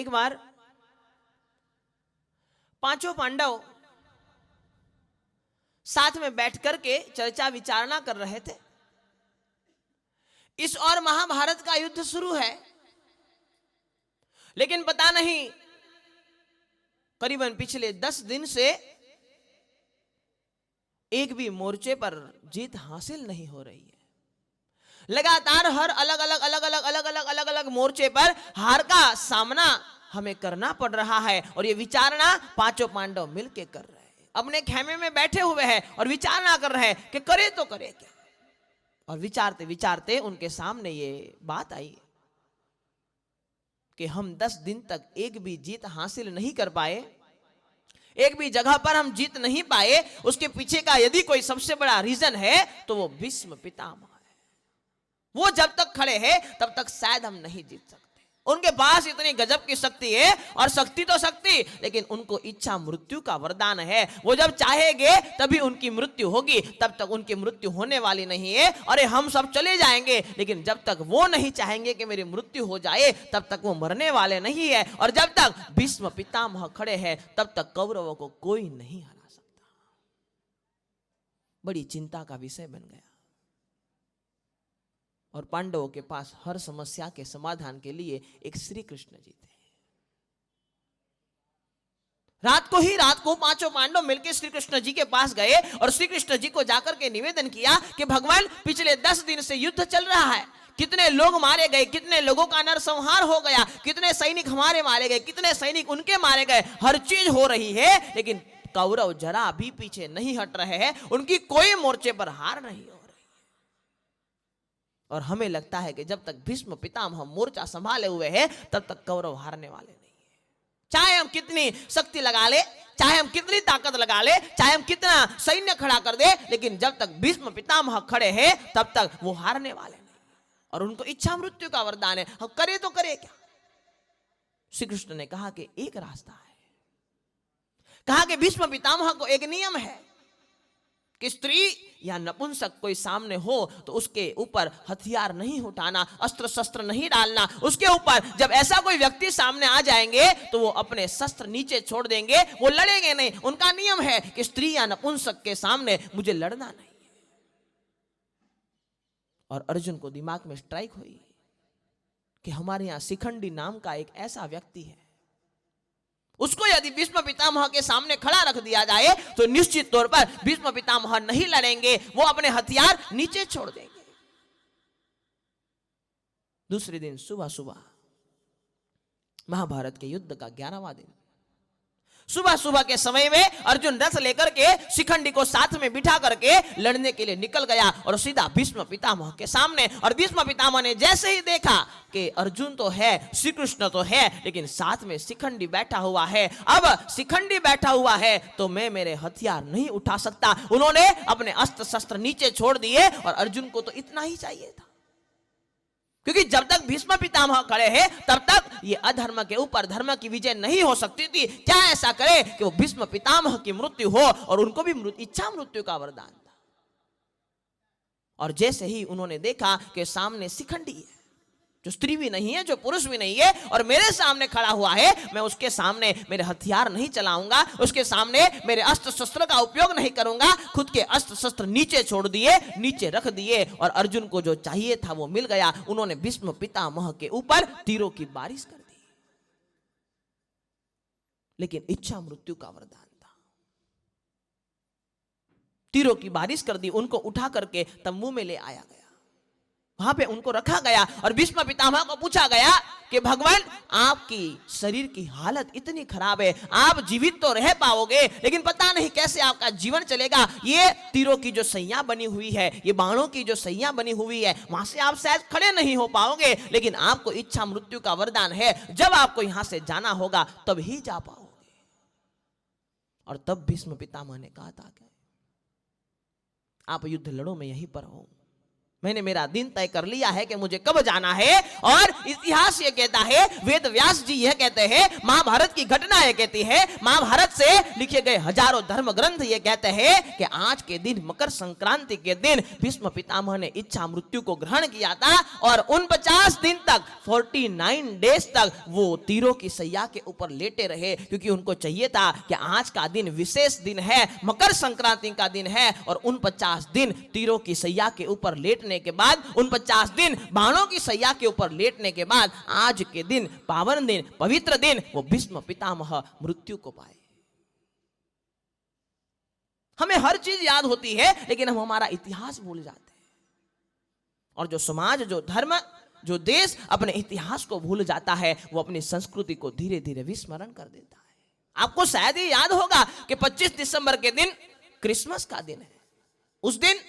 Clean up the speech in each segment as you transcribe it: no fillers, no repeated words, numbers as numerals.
एक बार पांचों पांडव साथ में बैठ करके चर्चा विचारणा कर रहे थे। इस और महाभारत का युद्ध शुरू है, लेकिन पता नहीं करीबन पिछले 10 दिन से एक भी मोर्चे पर जीत हासिल नहीं हो रही है। लगातार हर अलग अलग मोर्चे पर हार का सामना हमें करना पड़ रहा है और ये विचारणा पांचों पांडव मिलकर कर रहे हैं। अपने खेमे में बैठे हुए हैं और विचारणा कर रहे हैं कि करे तो करे क्या। और विचारते विचारते उनके सामने ये बात आई कि हम 10 दिन तक एक भी जीत हासिल नहीं कर पाए, एक भी जगह पर हम जीत नहीं पाए। उसके पीछे का यदि कोई सबसे बड़ा रीजन है तो वो भीष्म पितामह है। वो जब तक खड़े हैं तब तक शायद हम नहीं जीत सकते। उनके पास इतनी गजब की शक्ति है, और शक्ति तो शक्ति, लेकिन उनको इच्छा मृत्यु का वरदान है। वो जब चाहेंगे तभी उनकी मृत्यु होगी, तब तक उनकी मृत्यु होने वाली नहीं है। अरे हम सब चले जाएंगे, लेकिन जब तक वो नहीं चाहेंगे कि मेरी मृत्यु हो जाए तब तक वो मरने वाले नहीं है। और जब तक भीष्म पितामह खड़े हैं तब तक कौरवों को कोई नहीं हरा सकता। बड़ी चिंता का विषय बन गया और पांडवों के पास हर समस्या के समाधान के लिए एक श्री कृष्ण जी थे। रात को पांचों पांडव मिलकर श्री कृष्ण जी के पास गए और श्री कृष्ण जी को जाकर के निवेदन किया कि भगवान, पिछले 10 दिन से युद्ध चल रहा है, कितने लोग मारे गए, कितने लोगों का नरसंहार हो गया, कितने सैनिक हमारे मारे गए, कितने सैनिक उनके मारे गए, हर चीज हो रही है, लेकिन कौरव जरा भी पीछे नहीं हट रहे हैं, उनकी कोई मोर्चे पर हार नहीं हो। और हमें लगता है कि जब तक भीष्म पितामह मोर्चा संभाले हुए हैं तब तक कौरव हारने वाले नहीं है। चाहे हम कितनी शक्ति लगा ले, चाहे हम कितनी ताकत लगा ले, चाहे हम कितना सैन्य खड़ा कर दे, लेकिन जब तक भीष्म पितामह खड़े हैं तब तक वो हारने वाले नहीं। और उनको इच्छा मृत्यु का वरदान है, हम करे तो करे क्या। श्री कृष्ण ने कहा कि एक रास्ता है। कहा कि भीष्म पितामह को एक नियम है कि स्त्री या नपुंसक कोई सामने हो तो उसके ऊपर हथियार नहीं उठाना, अस्त्र शस्त्र नहीं डालना। उसके ऊपर जब ऐसा कोई व्यक्ति सामने आ जाएंगे तो वो अपने शस्त्र नीचे छोड़ देंगे, वो लड़ेंगे नहीं। उनका नियम है कि स्त्री या नपुंसक के सामने मुझे लड़ना नहीं है। और अर्जुन को दिमाग में स्ट्राइक हुई कि हमारे यहां शिखंडी नाम का एक ऐसा व्यक्ति है, उसको यदि भीष्म पितामह के सामने खड़ा रख दिया जाए तो निश्चित तौर पर भीष्म पितामह नहीं लड़ेंगे, वो अपने हथियार नीचे छोड़ देंगे। दूसरे दिन सुबह सुबह महाभारत के युद्ध का 11वां दिन, सुबह सुबह के समय में अर्जुन रथ लेकर के शिखंडी को साथ में बिठा करके लड़ने के लिए निकल गया और सीधा भीष्म पितामह के सामने। और भीष्म पितामह ने जैसे ही देखा कि अर्जुन तो है, श्री कृष्ण तो है, लेकिन साथ में शिखंडी बैठा हुआ है, अब शिखंडी बैठा हुआ है तो मैं मेरे हथियार नहीं उठा सकता। उन्होंने अपने अस्त्र शस्त्र नीचे छोड़ दिए और अर्जुन को तो इतना ही चाहिए था, क्योंकि जब तक भीष्म पितामह खड़े हैं तब तक ये अधर्म के ऊपर धर्म की विजय नहीं हो सकती थी। क्या ऐसा करे कि वो भीष्म पितामह की मृत्यु हो, और उनको भी इच्छा मृत्यु का वरदान था। और जैसे ही उन्होंने देखा कि सामने शिखंडी है, जो स्त्री भी नहीं है, जो पुरुष भी नहीं है, और मेरे सामने खड़ा हुआ है, मैं उसके सामने मेरे हथियार नहीं चलाऊंगा, उसके सामने मेरे अस्त्र शस्त्र का उपयोग नहीं करूंगा। खुद के अस्त्र शस्त्र नीचे छोड़ दिए, नीचे रख दिए, और अर्जुन को जो चाहिए था वो मिल गया। उन्होंने भीष्म पितामह के ऊपर तीरों की बारिश कर दी, लेकिन इच्छा मृत्यु का वरदान था। तीरों की बारिश कर दी, उनको उठा करके तंबू में ले आया गया, वहां पे उनको रखा गया। और भीष्म पितामह को पूछा गया कि भगवान, आपकी शरीर की हालत इतनी खराब है, आप जीवित तो रह पाओगे, लेकिन पता नहीं कैसे आपका जीवन चलेगा। ये तीरों की जो सैया बनी हुई है, ये बाणों की जो सैया बनी हुई है, वहां से आप शायद खड़े नहीं हो पाओगे, लेकिन आपको इच्छा मृत्यु का वरदान है। जब आपको यहां से जाना होगा तब ही जा पाओगे। और तब भीष्म पितामह ने कहा था कि आप युद्ध लड़ो, मैं यहीं पर हूं, मैंने मेरा दिन तय कर लिया है कि मुझे कब जाना है। और इतिहास ये कहता है, वेद व्यास जी यह कहते हैं, महाभारत की घटना ये कहती है, महाभारत से लिखे गए हजारों धर्म ग्रंथ ये कहते हैं कि आज के दिन मकर संक्रांति के दिन भीष्म पितामह ने इच्छा मृत्यु को ग्रहण किया था और 49 दिन तक 49 डेज तक वो तीरों की सैया के ऊपर लेटे रहे, क्योंकि उनको चाहिए था कि आज का दिन विशेष दिन है, मकर संक्रांति का दिन है और 49 दिन तीरों की सैया के ऊपर लेटने के बाद, 49 दिन बाणों की सैया के ऊपर लेटने के बाद आज के दिन, पावन दिन, पवित्र दिन, वो भीष्म पितामह मृत्यु को पाए। हमें हर चीज याद होती है लेकिन हम हमारा इतिहास भूल जाते हैं। और जो समाज, जो धर्म, जो देश अपने इतिहास को भूल जाता है, वो अपनी संस्कृति को धीरे धीरे विस्मरण कर देता है। आपको शायद ही याद होगा कि 25 दिसंबर के दिन क्रिसमस का दिन है। उस दिन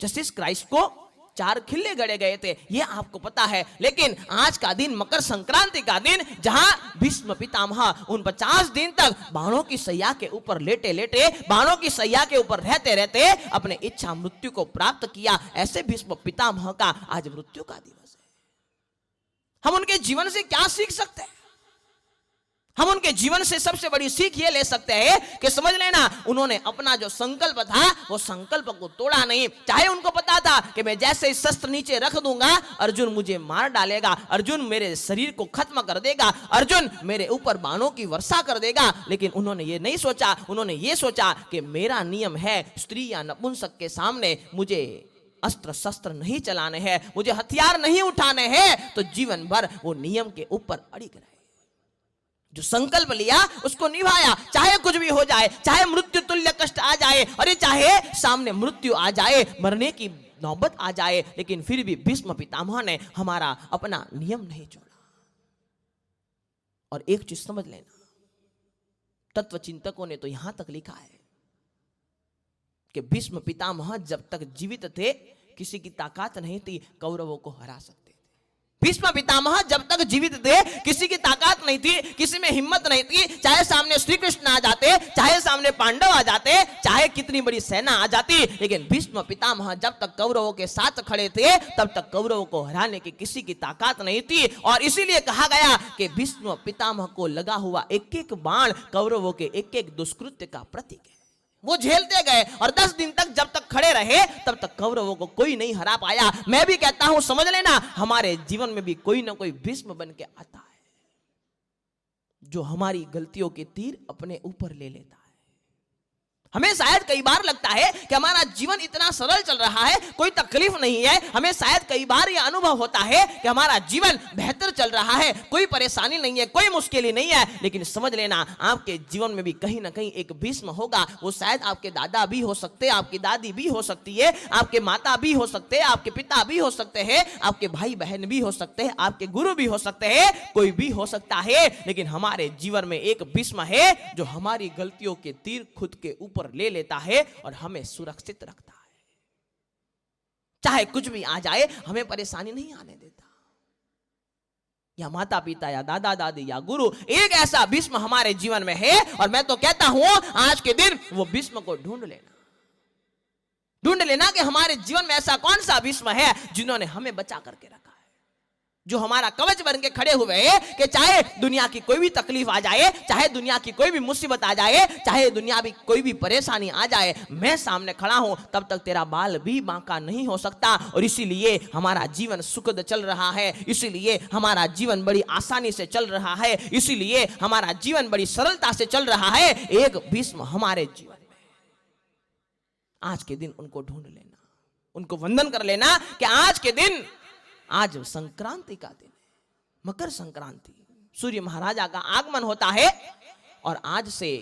जस्टिस क्राइस्ट को 4 खिल्ले गड़े गए थे, ये आपको पता है। लेकिन आज का दिन मकर संक्रांति का दिन, जहां भीष्म पितामह 49 दिन तक बाणों की सैया के ऊपर लेटे लेटे, बाणों की सैया के ऊपर रहते रहते अपने इच्छा मृत्यु को प्राप्त किया, ऐसे भीष्म पितामह का आज मृत्यु का दिवस है। हम उनके जीवन से क्या सीख सकते हैं? हम उनके जीवन से सबसे बड़ी सीख ये ले सकते हैं कि समझ लेना, उन्होंने अपना जो संकल्प था वो संकल्प को तोड़ा नहीं। चाहे उनको पता था कि मैं जैसे ही शस्त्र नीचे रख दूंगा अर्जुन मुझे मार डालेगा, अर्जुन मेरे शरीर को खत्म कर देगा, अर्जुन मेरे ऊपर बाणों की वर्षा कर देगा, लेकिन उन्होंने ये नहीं सोचा। उन्होंने ये सोचा कि मेरा नियम है, स्त्री या नपुंसक के सामने मुझे अस्त्र शस्त्र नहीं चलाने हैं, मुझे हथियार नहीं उठाने हैं। तो जीवन भर वो नियम के ऊपर अड़िग रहे, जो संकल्प लिया उसको निभाया, चाहे कुछ भी हो जाए, चाहे मृत्यु तुल्य कष्ट आ जाए, अरे चाहे सामने मृत्यु आ जाए, मरने की नौबत आ जाए, लेकिन फिर भी भीष्म पितामह ने हमारा अपना नियम नहीं छोड़ा। और एक चीज समझ लेना, तत्व चिंतकों ने तो यहां तक लिखा है कि भीष्म पितामह जब तक जीवित थे किसी की ताकत नहीं थी कौरवों को हरा सकते। भीष्म पितामह जब तक जीवित थे किसी की ताकत नहीं थी, किसी में हिम्मत नहीं थी, चाहे सामने श्री कृष्ण आ जाते, चाहे सामने पांडव आ जाते, चाहे कितनी बड़ी सेना आ जाती, लेकिन भीष्म पितामह जब तक कौरवों के साथ खड़े थे तब तक कौरवों को हराने की किसी की ताकत नहीं थी। और इसीलिए कहा गया कि भीष्म पितामह को लगा हुआ एक एक बाण कौरवों के एक एक दुष्कृत्य का प्रतीक है। वो झेलते गए और 10 दिन तक जब तक खड़े रहे तब तक कौरवों को कोई नहीं हरा पाया। मैं भी कहता हूं, समझ लेना, हमारे जीवन में भी कोई ना कोई भीष्म बन के आता है जो हमारी गलतियों के तीर अपने ऊपर ले लेता है। हमें शायद कई बार लगता है कि हमारा जीवन इतना सरल चल रहा है, कोई तकलीफ नहीं है। हमें शायद कई बार यह अनुभव होता है कि हमारा जीवन बेहतर चल रहा है, कोई परेशानी नहीं है, कोई मुश्किल नहीं है। लेकिन समझ लेना, आपके जीवन में भी कहीं ना कहीं एक भीष्म होगा। वो शायद आपके दादा भी हो सकते हैं, आपकी दादी भी हो सकती है, आपके माता भी हो सकते हैं, आपके पिता भी हो सकते हैं, आपके भाई बहन भी हो सकते हैं, आपके गुरु भी हो सकते हैं, कोई भी हो सकता है। लेकिन हमारे जीवन में एक भीष्म है जो हमारी गलतियों के तीर खुद के ऊपर ले लेता है और हमें सुरक्षित रखता है। चाहे कुछ भी आ जाए हमें परेशानी नहीं आने देता। या माता पिता या दादा दादी या गुरु, एक ऐसा भीष्म हमारे जीवन में है। और मैं तो कहता हूं आज के दिन वो भीष्म को ढूंढ लेना कि हमारे जीवन में ऐसा कौन सा भीष्म है जिन्होंने हमें बचा करके रखा है, जो हमारा कवच बन के खड़े हुए हैं कि चाहे दुनिया की कोई भी तकलीफ आ जाए, चाहे दुनिया की कोई भी मुसीबत आ जाए, चाहे दुनिया भी कोई भी परेशानी आ जाए, मैं सामने खड़ा हूं, तब तक तेरा बाल भी बांका नहीं हो सकता। और इसीलिए हमारा जीवन सुखद चल रहा है, इसीलिए हमारा जीवन बड़ी आसानी से चल रहा है, इसीलिए हमारा जीवन बड़ी सरलता से चल रहा है। एक भीष्म हमारे जीवन में, आज के दिन उनको ढूंढ लेना, उनको वंदन कर लेना कि आज के दिन, आज संक्रांति का दिन है, मकर संक्रांति, सूर्य महाराजा का आगमन होता है और आज से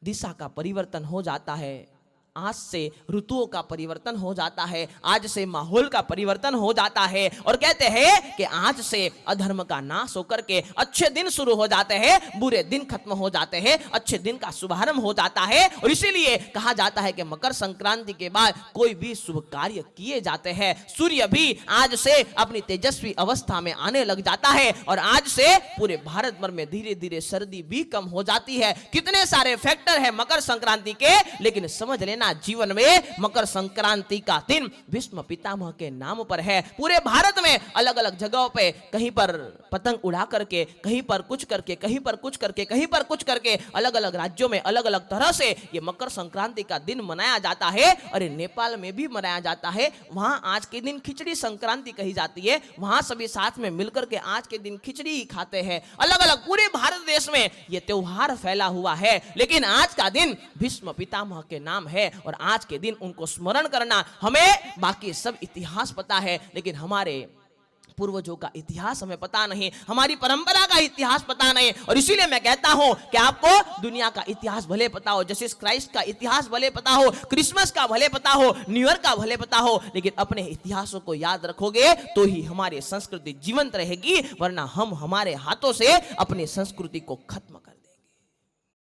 दिशा का परिवर्तन हो जाता है, आज से ऋतुओं का परिवर्तन हो जाता है, आज से माहौल का परिवर्तन हो जाता है। और कहते हैं कि आज से अधर्म का नाश होकर के अच्छे दिन शुरू हो जाते हैं, बुरे दिन खत्म हो जाते हैं, अच्छे दिन का शुभारंभ हो जाता है। और इसीलिए कहा जाता है कि मकर संक्रांति के बाद कोई भी शुभ कार्य किए जाते हैं। सूर्य भी आज से अपनी तेजस्वी अवस्था में आने लग जाता है और आज से पूरे भारत भर में धीरे धीरे सर्दी भी कम हो जाती है। कितने सारे फैक्टर है मकर संक्रांति के, लेकिन समझ लेना अपना जीवन में मकर संक्रांति का दिन भीष्म पितामह के नाम पर है। पूरे भारत में अलग अलग जगहों पे कहीं पर पतंग उड़ा करके, कहीं पर कुछ करके, कहीं पर कुछ करके, कहीं पर कुछ करके, अलग अलग राज्यों में अलग अलग तरह से ये मकर संक्रांति का दिन मनाया जाता है। अरे नेपाल में भी मनाया जाता है, वहां आज के दिन खिचड़ी संक्रांति कही जाती है, वहां सभी साथ में मिलकर के आज के दिन खिचड़ी खाते हैं। अलग अलग पूरे भारत देश में ये त्योहार फैला हुआ है, लेकिन आज का दिन भीष्म पितामह के नाम है और आज के दिन उनको स्मरण करना। हमें बाकी सब इतिहास पता है, लेकिन हमारे पूर्वजों का इतिहास हमें पता नहीं, हमारी परंपरा का इतिहास पता नहीं। और इसीलिए मैं कहता हूं कि आपको दुनिया का इतिहास भले पता हो, जीसस क्राइस्ट का इतिहास भले पता हो, क्रिसमस का भले पता हो, न्यू ईयर का भले पता हो, लेकिन अपने इतिहासों को याद रखोगे तो ही हमारी संस्कृति जीवंत रहेगी, वरना हम हमारे हाथों से अपनी संस्कृति को खत्म कर